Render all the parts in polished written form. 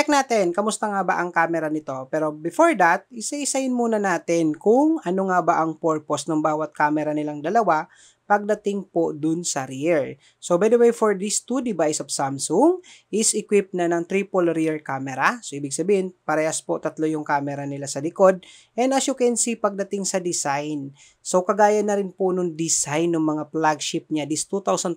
check natin, kamusta nga ba ang camera nito? Pero before that, isa-isahin muna natin kung ano nga ba ang purpose ng bawat camera nilang dalawa pagdating po dun sa rear. So by the way, for these two device of Samsung is equipped na ng triple rear camera. So ibig sabihin, parehas po tatlo yung camera nila sa likod. And as you can see, pagdating sa design, so kagaya na rin po nung design ng mga flagship niya, this 2025,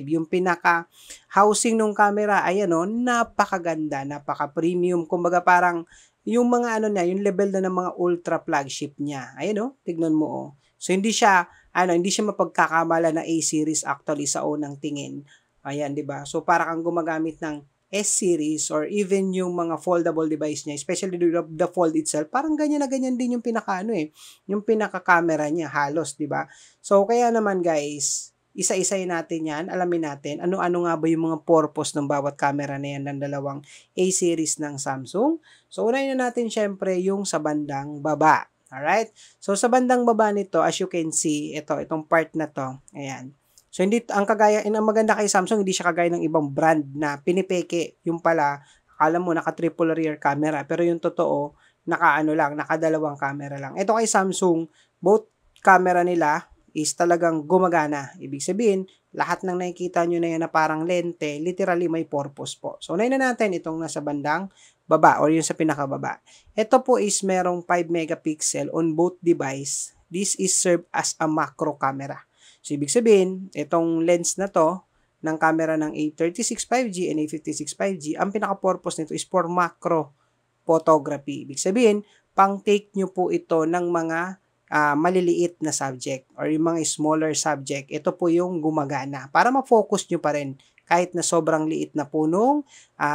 yung pinaka housing ng camera, ayan o, napakaganda, napaka-premium. Kumbaga parang yung mga ano na, yung level na ng mga ultra flagship niya. Ayan o, tignan mo o. So hindi siya mapagkakamala na A-series actually sa unang tingin. Ayan, 'di ba? So para kang gumagamit ng S-series or even yung mga foldable device niya, especially the fold itself, parang ganyan na ganyan din yung yung pinaka-camera niya halos, 'di ba? So kaya naman guys, isa-isahin natin 'yan, alamin natin ano-ano nga ba yung mga purpose ng bawat camera na 'yan ng dalawang A-series ng Samsung. So unahin na natin syempre yung sa bandang baba. Alright? So, sa bandang baba nito, as you can see, itong part na to, ayan. So, ang maganda kay Samsung, hindi siya kagaya ng ibang brand na pinipeke. Yung pala, akala mo, naka-triple rear camera. Pero yung totoo, nakadalawang camera lang. Ito kay Samsung, both camera nila is talagang gumagana. Ibig sabihin, lahat ng nakikita nyo na yan na parang lente, literally may purpose po. So, unahin na natin itong nasa bandang baba or yung sa pinakababa. Ito po is merong 5 megapixel on both device. This is served as a macro camera. So, ibig sabihin, itong lens na to ng camera ng A36 5G and A56 5G, ang pinaka-purpose nito is for macro photography. Ibig sabihin, pang-take nyo po ito ng mga maliliit na subject or yung mga smaller subject. Ito po yung gumagana para ma-focus nyo pa rin kahit na sobrang liit na po nung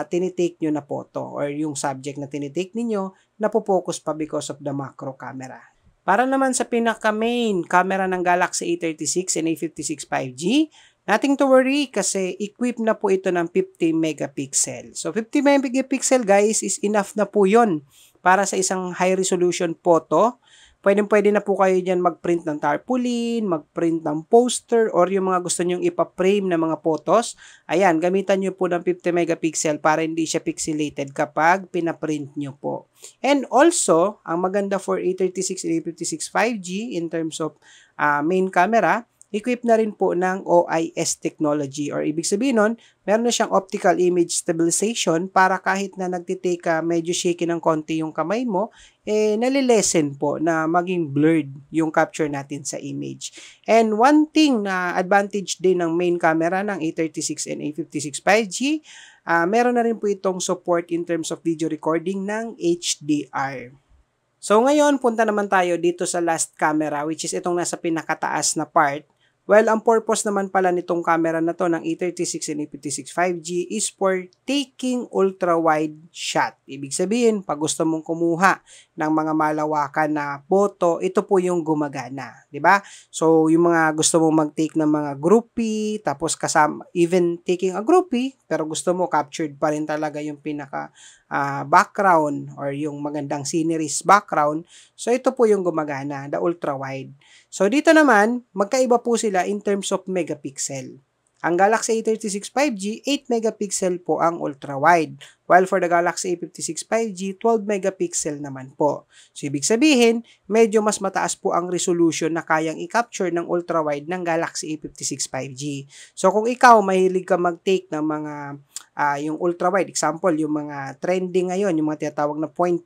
tinitake nyo na photo or yung subject na tinitake ninyo, napopokus pa because of the macro camera. Para naman sa pinaka-main camera ng Galaxy A36 and A56 5G, nothing to worry kasi equipped na po ito ng 50 megapixel. So 50 megapixel guys is enough na po yon para sa isang high resolution photo. Pwede na po kayo dyan mag-print ng tarpaulin, mag-print ng poster, or yung mga gusto nyong ipa-frame na mga photos. Ayan, gamitan nyo po ng 50 megapixel para hindi siya pixelated kapag pinaprint nyo po. And also, ang maganda for A36 and A56 5G in terms of main camera, equipped na rin po ng OIS technology or ibig sabihin nun, meron na siyang optical image stabilization para kahit na nagtitake ka medyo shaky ng konti yung kamay mo, nalilesen po na maging blurred yung capture natin sa image. And one thing na advantage din ng main camera ng A36 and A56 5G, meron na rin po itong support in terms of video recording ng HDR. So ngayon, punta naman tayo dito sa last camera which is itong nasa pinakataas na part. Well, ang purpose naman pala nitong camera na to ng A36 and A56 5G is for taking ultra-wide shot. Ibig sabihin, pag gusto mong kumuha ng mga malawakan na photo, ito po yung gumagana, 'di ba? So, yung mga gusto mong mag-take ng mga groupie, tapos kasama even taking a groupie, pero gusto mo captured pa rin talaga yung pinaka background or yung magandang sceneries background. So, ito po yung gumagana, the ultra-wide. So, dito naman, magkaiba po sila in terms of megapixel. Ang Galaxy A36 5G, 8 megapixel po ang ultra-wide. While for the Galaxy A56 5G, 12 megapixel naman po. So, ibig sabihin, medyo mas mataas po ang resolution na kayang i-capture ng ultra-wide ng Galaxy A56 5G. So, kung ikaw mahilig ka mag-take ng mga yung ultra-wide, example, yung mga trending ngayon, yung mga tinatawag na 0.5.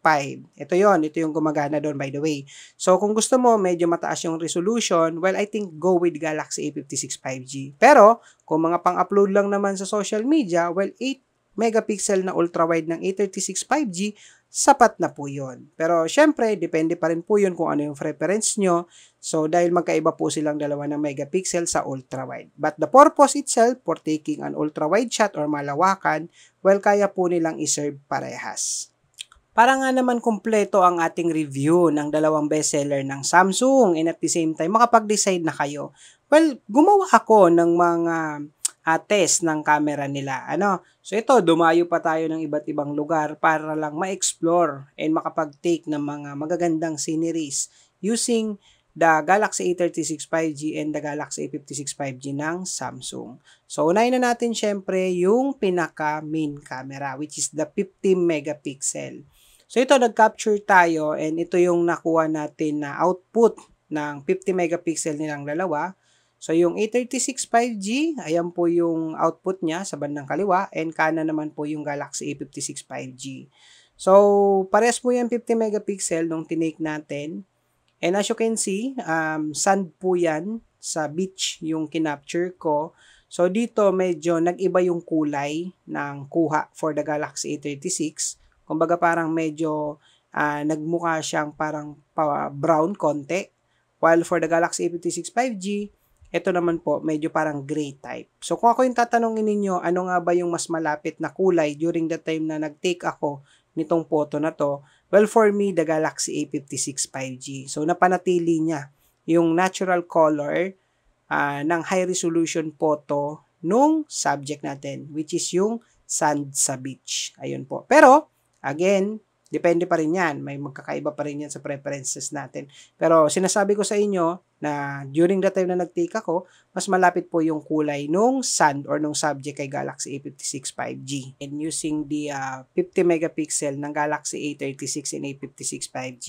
Ito yung gumagana doon by the way. So, kung gusto mo, medyo mataas yung resolution, well, I think go with Galaxy A56 5G. Pero, kung mga pang-upload lang naman sa social media, well, 8 megapixel na ultra-wide ng A36 5G, sapat na po yun. Pero, syempre, depende pa rin po yun kung ano yung preference nyo. So, dahil magkaiba po silang dalawa ng megapixel sa ultra-wide. But the purpose itself for taking an ultra-wide shot or malawakan, well, kaya po nilang iserve parehas. Para nga naman kumpleto ang ating review ng dalawang bestseller ng Samsung and at the same time, makapag-decide na kayo. Well, gumawa ako ng mga test ng camera nila. So ito, dumayo pa tayo ng iba't ibang lugar para lang ma-explore and makapag-take ng mga magagandang sceneries using the Galaxy A36 5G and the Galaxy A56 5G ng Samsung. So, unahin na natin syempre yung pinaka main camera, which is the 50 megapixel. So, ito nag-capture tayo and ito yung nakuha natin na output ng 50 megapixel nilang dalawa. So, yung A36 5G, ayan po yung output niya sa bandang kaliwa and kanan naman po yung Galaxy A56 5G. So, parehas po yan 50 megapixel nung tinake natin. And as you can see, sand po yan sa beach yung kinapture ko. So, dito medyo nag-iba yung kulay ng kuha for the Galaxy A36. Kumbaga parang medyo nagmukha siyang parang brown konti. While for the Galaxy A56 5G, ito naman po, medyo parang gray type. So, kung ako yung tatanungin ninyo, ano nga ba yung mas malapit na kulay during the time na nag-take ako nitong photo na to? Well, for me, the Galaxy A56 5G. So, napanatili niya yung natural color ng high-resolution photo nung subject natin, which is yung sand sa beach. Ayun po. Pero, again, depende pa rin yan. May magkakaiba pa rin yan sa preferences natin. Pero sinasabi ko sa inyo na during the time na nag-take ako, mas malapit po yung kulay nung sand or nung subject kay Galaxy A56 5G. And using the 50 megapixel ng Galaxy A36 and A56 5G.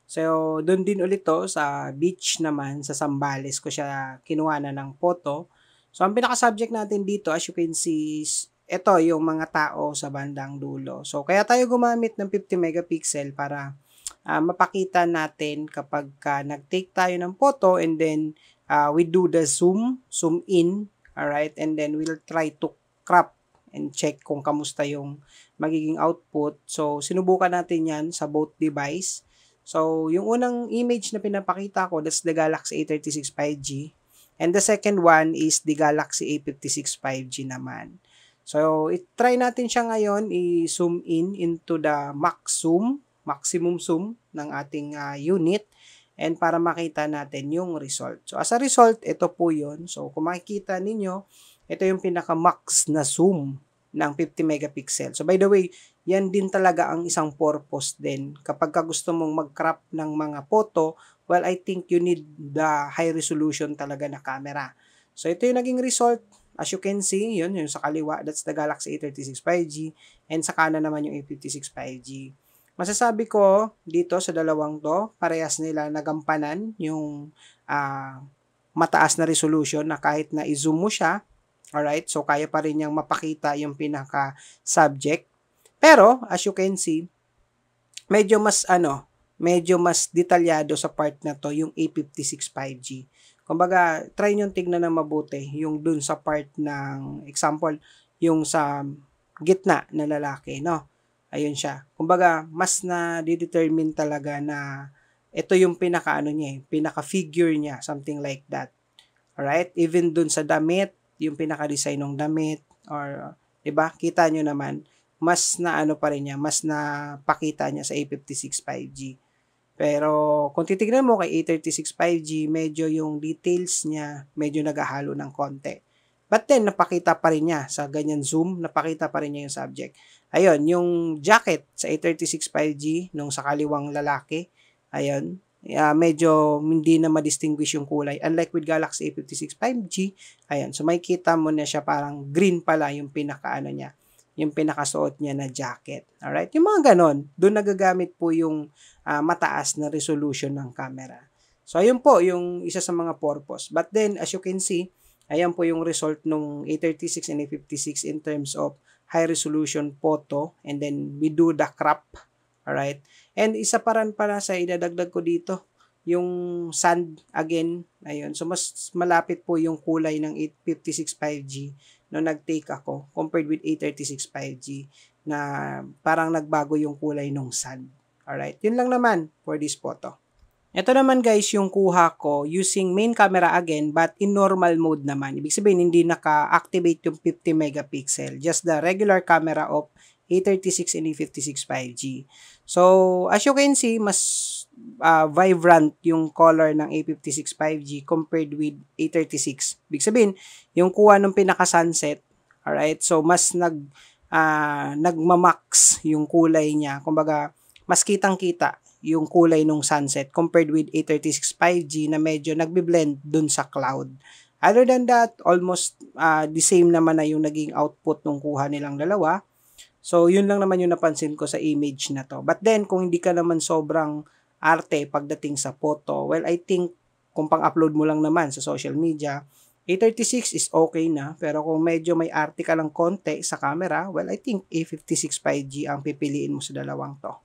So, doon din ulit to sa beach naman, sa Zambales ko siya kinuha na ng photo. So, ang pinaka-subject natin dito, as you can see, ito yung mga tao sa bandang dulo. So, kaya tayo gumamit ng 50 megapixel para mapakita natin kapag nag-take tayo ng photo and then we do the zoom in, alright? And then we'll try to crop and check kung kamusta yung magiging output. So, sinubukan natin yan sa both device. So, yung unang image na pinapakita ko, that's the Galaxy A36 5G. And the second one is the Galaxy A56 5G naman. So, try natin siya ngayon, i-zoom in into the maximum zoom ng ating unit and para makita natin yung result. So, as a result, ito po yun. So, kung makikita ninyo, ito yung pinaka-max na zoom ng 50 megapixel. So, by the way, yan din talaga ang isang purpose din. Kapag gusto mong mag-crop ng mga photo, well, I think you need the high resolution talaga na camera. So, ito yung naging result. As you can see, yun yung sa kaliwa, that's the Galaxy A36 5G, and sa kanan naman yung A56 5G. Masasabi ko dito sa dalawang to, parehas nila nagampanan yung mataas na resolution na kahit na i-zoom mo siya, alright, so kaya pa rin niyang mapakita yung pinaka-subject. Pero, as you can see, medyo mas detalyado sa part na to yung A56 5G. Kumbaga, try nyo tignan ng mabuti yung dun sa part ng example, yung sa gitna na lalaki, no? Ayun siya. Kumbaga, mas na-determine talaga na ito yung pinaka-figure niya, something like that. Alright? Even dun sa damit, yung pinaka-design ng damit, or, diba? Kita nyo naman, mas pa rin niya, mas napakita niya sa A56 5G. Pero kung titignan mo kay A36 5G, medyo yung details niya, medyo naghahalo ng konti. But then, napakita pa rin niya sa ganyan zoom, napakita pa rin niya yung subject. Ayun, yung jacket sa A36 5G, nung sa kaliwang lalaki, ayun, medyo hindi na ma-distinguish yung kulay. Unlike with Galaxy A56 5G, ayun, so makikita mo na siya parang green pala yung niya, yung pinakasuot niya na jacket. Alright? Yung mga ganon, doon nagagamit po yung mataas na resolution ng camera. So, ayun po yung isa sa mga purpose. But then, as you can see, ayan po yung result nung A36 and A56 in terms of high resolution photo. And then, we do the crop. Alright? And isa pa rin pala sa idadagdag ko dito, yung sand again. Ayun. So, mas malapit po yung kulay ng A56 5G no nag-take ako compared with A36 5G na parang nagbago yung kulay nung sand. Alright, yun lang naman for this photo. Ito naman guys yung kuha ko using main camera again but in normal mode naman. Ibig sabihin hindi naka-activate yung 50 megapixel. Just the regular camera of A36 and A56 5G. So, as you can see, mas vibrant yung color ng A56 5G compared with A36. Ibig sabihin, yung kuha ng pinaka-sunset, alright, so mas nagmamax yung kulay niya. Kumbaga, mas kitang-kita yung kulay ng sunset compared with A36 5G na medyo nagbi-blend dun sa cloud. Other than that, almost the same naman na yung naging output nung kuha nilang dalawa. So, yun lang naman yung napansin ko sa image na to. But then, kung hindi ka naman sobrang arte pagdating sa photo, well, I think kung pang-upload mo lang naman sa social media, A36 is okay na. Pero kung medyo may arte ka lang konti sa camera, well, I think A56 5G ang pipiliin mo sa dalawang to.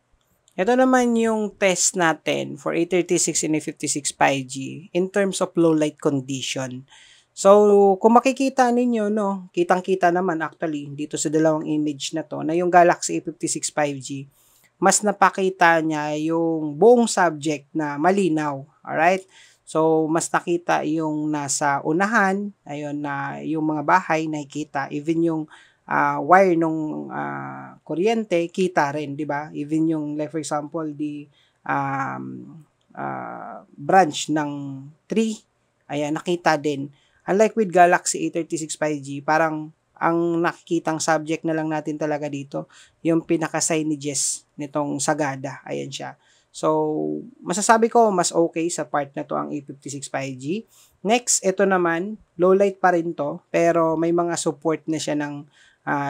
Ito naman yung test natin for A36 and A56 5G in terms of low light condition. So, kung makikita ninyo, no, kitang-kita naman actually dito sa dalawang image na to na yung Galaxy A56 5G, mas napakita niya yung buong subject na malinaw. Alright? So, mas nakita yung nasa unahan, ayun, na yung mga bahay nakikita, even yung wire nung kuryente, kita rin, di ba? Even yung, like for example, the branch ng tree, ayan, nakita din. Unlike with Galaxy A36 5G, parang ang nakikitang subject na lang natin talaga dito, yung pinaka-signages nitong Sagada. Ayan siya. So, masasabi ko, mas okay sa part na to ang A56 5G. Next, ito naman, low light pa rin to, pero may mga support na siya ng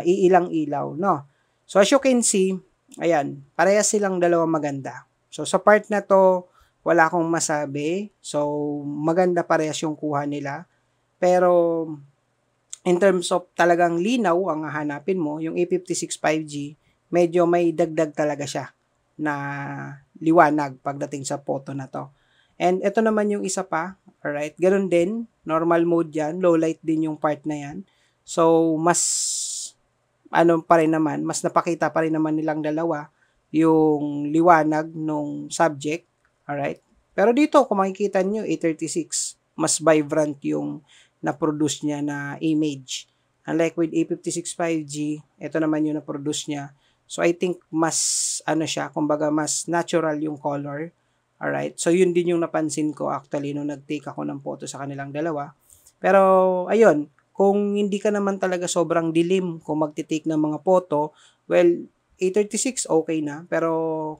iilang ilaw, no? So, as you can see, ayan, parehas silang dalawa maganda. So, sa part na to, wala akong masabi. So, maganda parehas yung kuha nila. Pero, in terms of talagang linaw ang hahanapin mo, yung A56 5G, medyo may dagdag talaga siya na liwanag pagdating sa photo na to. And ito naman yung isa pa, alright, ganun din, normal mode yan, low light din yung part na yan. So, mas, pa rin naman, mas napakita pa rin naman nilang dalawa yung liwanag nung subject, alright. Pero dito, kung makikita nyo, A36, mas vibrant yung na-produce niya na image. Unlike with A56 5G, ito naman yung na-produce niya. So, I think mas, siya, kumbaga mas natural yung color. Alright? So, yun din yung napansin ko actually nung nag-take ako ng photo sa kanilang dalawa. Pero, ayun, kung hindi ka naman talaga sobrang dilim kung magti-take ng mga photo, well, A36 okay na. Pero,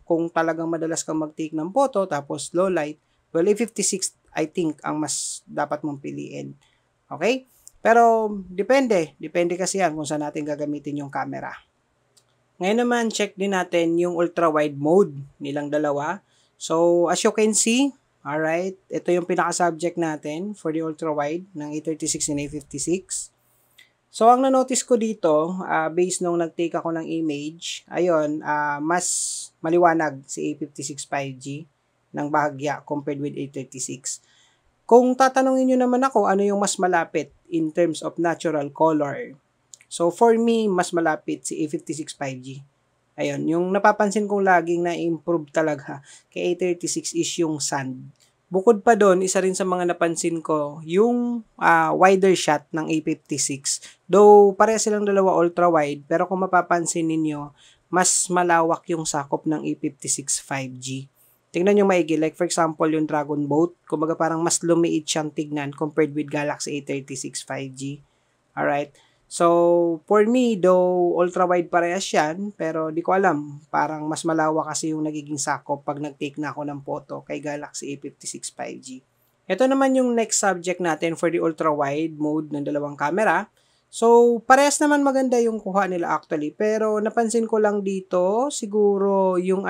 kung talagang madalas kang mag-take ng photo, tapos low light, well, A56 I think ang mas dapat mong piliin. Okay? Pero, depende. Depende kasi yan kung saan natin gagamitin yung camera. Ngayon naman, check din natin yung ultra-wide mode nilang dalawa. So, as you can see, alright, ito yung pinaka-subject natin for the ultra-wide ng A36 and A56. So, ang na-notice ko dito, based nung nag-take ako ng image, ayun, mas maliwanag si A56 5G ng bahagya compared with A36. Kung tatanungin nyo naman ako, ano yung mas malapit in terms of natural color? So, for me, mas malapit si A56 5G. Ayun, yung napapansin kong laging na-improve talaga kay A36 is yung sand. Bukod pa doon, isa rin sa mga napansin ko, yung wider shot ng A56. Though, pareha silang dalawa ultra-wide, pero kung mapapansin ninyo, mas malawak yung sakop ng A56 5G. Tingnan nyo maigi, like for example, yung Dragon Boat, kumbaga parang mas lumiit siyang tignan compared with Galaxy A36 5G. Alright? So, for me, though ultra-wide parehas yan, pero di ko alam, parang mas malawak kasi yung nagiging sakop pag nag-take na ako ng photo kay Galaxy A56 5G. Ito naman yung next subject natin for the ultra-wide mode ng dalawang camera. So, parehas naman maganda yung kuha nila actually, pero napansin ko lang dito, siguro yung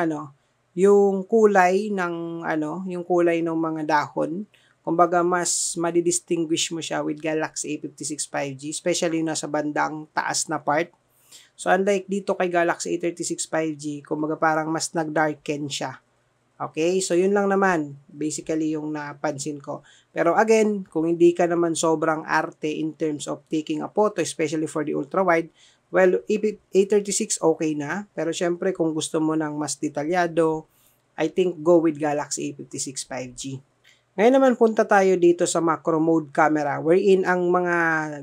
yung kulay ng yung kulay ng mga dahon. Kumbaga mas madidistinguish mo siya with Galaxy A56 5G, especially nasa bandang taas na part. So unlike dito kay Galaxy A36 5G, kumbaga parang mas nag-darken siya. Okay? So yun lang naman basically yung napansin ko. Pero again, kung hindi ka naman sobrang arte in terms of taking a photo, especially for the ultra wide, well, A36 okay na, pero syempre kung gusto mo ng mas detalyado, I think go with Galaxy A56 5G. Ngayon naman punta tayo dito sa macro mode camera wherein ang mga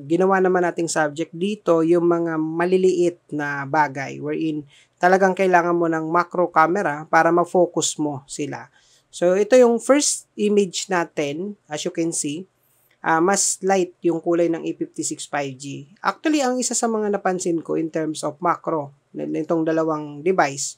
ginawa naman nating subject dito yung mga maliliit na bagay wherein talagang kailangan mo ng macro camera para ma-focus mo sila. So ito yung first image natin, as you can see. Mas light yung kulay ng A56 5G. Actually, ang isa sa mga napansin ko in terms of macro nitong dalawang device,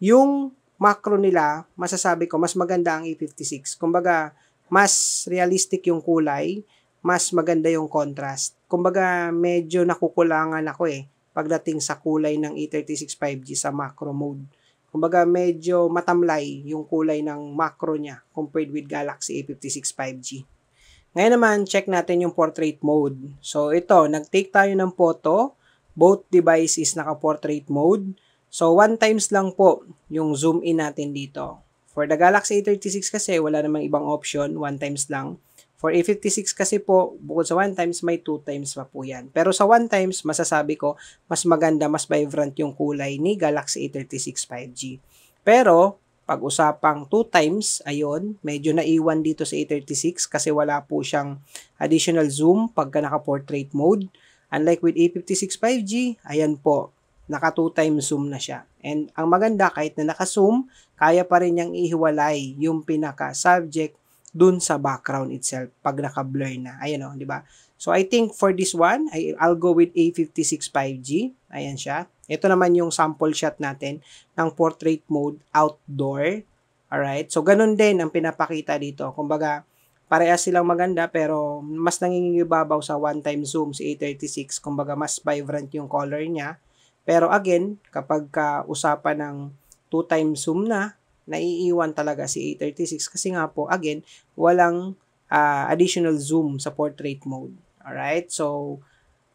yung macro nila, masasabi ko, mas maganda ang A56. Kumbaga, mas realistic yung kulay, mas maganda yung contrast. Kumbaga, medyo nakukulangan ako pagdating sa kulay ng A36 5G sa macro mode. Kumbaga, medyo matamlay yung kulay ng macro niya compared with Galaxy A56 5G. Ngayon naman, check natin yung portrait mode. So, ito, nag-take tayo ng photo. Both device is naka-portrait mode. So, 1x lang po yung zoom in natin dito. For the Galaxy A36 kasi, wala namang ibang option, 1x lang. For A56 kasi po, bukod sa 1x, may 2x pa po yan. Pero sa 1x, masasabi ko, mas maganda, mas vibrant yung kulay ni Galaxy A36 5G. Pero, pag-usapang 2x, ayun, medyo naiwan dito sa A36 kasi wala po siyang additional zoom pagka naka-portrait mode. Unlike with A56 5G, ayan po, naka 2x zoom na siya. And ang maganda, kahit na naka-zoom, kaya pa rin niyang ihiwalay yung pinaka-subject dun sa background itself pag naka-blur na. Ayan o, di ba? So, I think for this one, I'll go with A56 5G. Ayan siya. Ito naman yung sample shot natin ng portrait mode outdoor. Alright? So, ganun din ang pinapakita dito. Kumbaga, parehas silang maganda pero mas nangingibabaw sa 1x zoom si A36. Kumbaga, mas vibrant yung color niya. Pero again, kapag usapan ng 2x zoom na, naiiwan talaga si A36 kasi nga po, again, walang additional zoom sa portrait mode. Alright? So,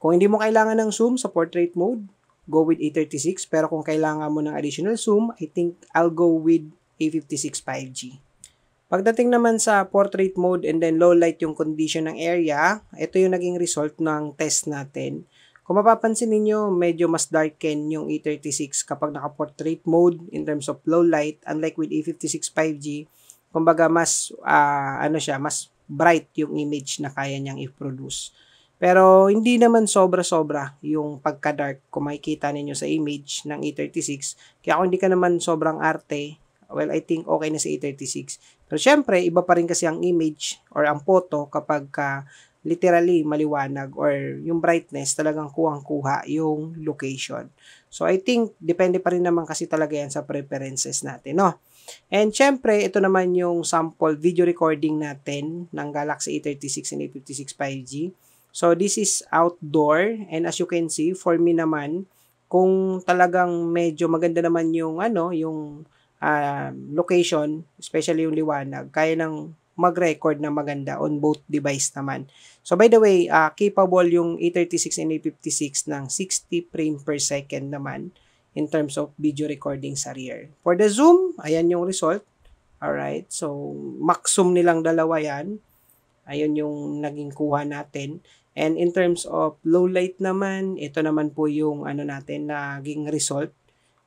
kung hindi mo kailangan ng zoom sa portrait mode, go with A36. Pero kung kailangan mo ng additional zoom, I think I'll go with A56 5G. Pagdating naman sa portrait mode and then low light yung condition ng area, ito yung naging result ng test natin. Kung mapapansin ninyo, medyo mas darken yung A36 kapag naka-portrait mode in terms of low light, unlike with A56 5G. Kumbaga mas mas bright yung image na kaya niyang i-produce. Pero hindi naman sobra-sobra yung pagka-dark kung makikita ninyo sa image ng A36. Kaya kung hindi ka naman sobrang arte, well, I think okay na sa A36. Pero syempre, iba pa rin kasi ang image or ang photo kapag literally maliwanag or yung brightness talagang kuhang-kuha yung location. So, I think, depende pa rin naman kasi talaga yan sa preferences natin, no? And syempre, ito naman yung sample video recording natin ng Galaxy A36 and A56 5G. So, this is outdoor and as you can see, for me naman, kung talagang medyo maganda naman yung yung location, especially yung liwanag, kaya nang mag-record na maganda on both device naman. So by the way, capable yung A36 and A56 ng 60 frame per second naman in terms of video recording sa rear. For the zoom, ayan yung result. Alright, so max zoom nilang dalawa yan. Ayun yung naging kuha natin. And in terms of low light naman, ito naman po yung natin naging result.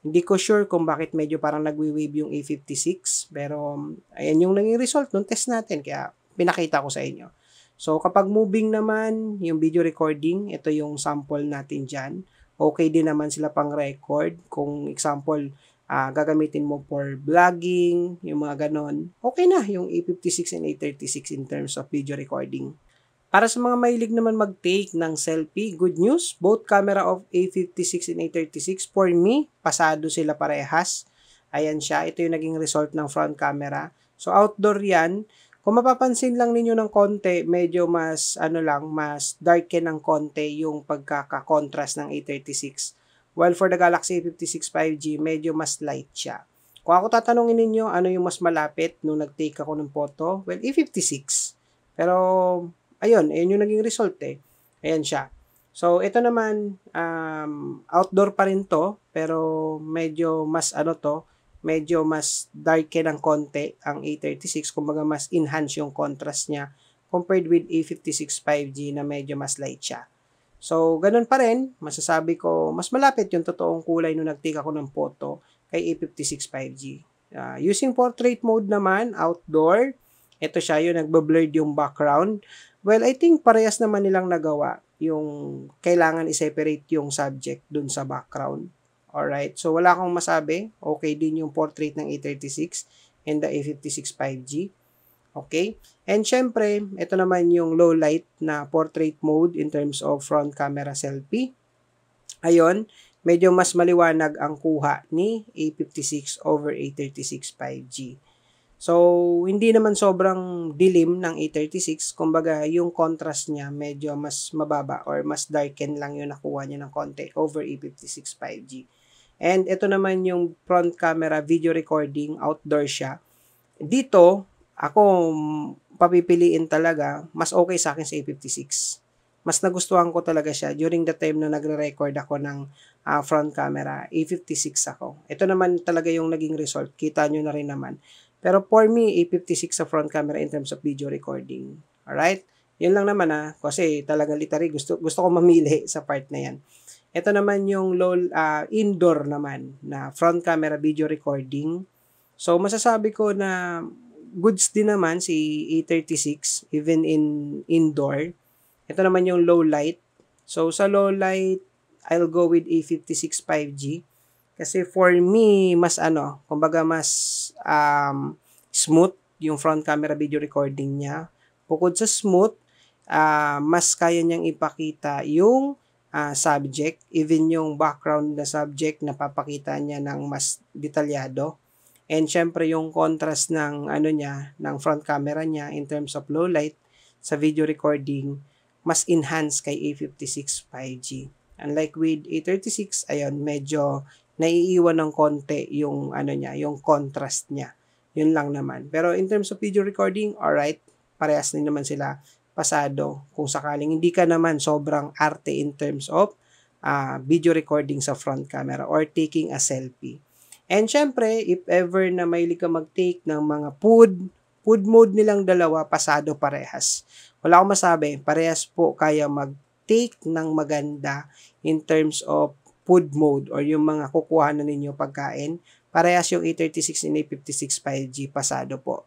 Hindi ko sure kung bakit medyo parang nagwi-wave yung A56, pero ayan yung naging result ng test natin, kaya pinakita ko sa inyo. So, kapag moving naman, yung video recording, ito yung sample natin dyan. Okay din naman sila pang record. Kung example, gagamitin mo for vlogging, yung mga ganon, okay na yung A56 and A36 in terms of video recording. Para sa mga mahilig naman mag-take ng selfie, good news, both camera of A56 and A36, for me, pasado sila parehas. Ayan siya, ito yung naging result ng front camera. So, outdoor yan. Kung mapapansin lang ninyo ng konti, medyo mas, mas darken ng konti yung pagkaka-contrast ng A36. While for the Galaxy A56 5G, medyo mas light siya. Kung ako tatanungin ninyo, ano yung mas malapit nung nag-take ako ng photo? Well, A56. Pero, ayun yung naging result Ayan siya. So, ito naman, outdoor pa rin to, pero medyo mas medyo mas darken ng konti ang A36, kumbaga mas enhance yung contrast niya compared with A56 5G na medyo mas light siya. So, ganun pa rin, masasabi ko, mas malapit yung totoong kulay nung nag-take ako ng photo kay A56 5G. Using portrait mode naman, outdoor, ito siya yung nagbablurred yung background. Well, I think parehas naman nilang nagawa yung kailangan i-separate yung subject dun sa background. Alright, so wala akong masabi. Okay din yung portrait ng A36 and the A56 5G. Okay, and syempre, ito naman yung low light na portrait mode in terms of front camera selfie. Ayun, medyo mas maliwanag ang kuha ni A56 over A36 5G. So, hindi naman sobrang dilim ng A36, kumbaga yung contrast niya medyo mas mababa or mas darken lang yung nakuha niya ng konti over A56 5G. And ito naman yung front camera video recording, outdoor siya. Dito, ako papipiliin talaga, mas okay sa akin sa A56. Mas nagustuhan ko talaga siya during the time na nagre-record ako ng front camera, A56 ako. Ito naman talaga yung naging result, kita nyo na rin naman. Pero for me, A56 sa front camera in terms of video recording. Alright? Yun lang naman kasi talagang literally gusto ko mamili sa part na yan. Ito naman yung indoor naman na front camera video recording. So, masasabi ko na goods din naman si A36 even in indoor. Ito naman yung low light. So, sa low light, I'll go with A56 5G. Kasi for me, mas kumbaga mas smooth yung front camera video recording niya. Bukod sa smooth, mas kaya niyang ipakita yung subject, even yung background na subject, napapakita niya ng mas detalyado. And syempre yung contrast ng ng front camera niya in terms of low light sa video recording, mas enhance kay A56 5G. Unlike with A36, ayun, medyo naiiwan ng konti yung yung contrast niya. Yun lang naman. Pero in terms of video recording, alright, parehas din naman sila pasado kung sakaling hindi ka naman sobrang arte in terms of video recording sa front camera or taking a selfie. And syempre, if ever na mahilig ka mag-take ng mga food mode nilang dalawa, pasado parehas. Wala akong masabi, parehas po kaya mag-take ng maganda in terms of food mode or yung mga kukuha na ninyo pagkain. Parehas yung A36 and A56 5G, pasado po.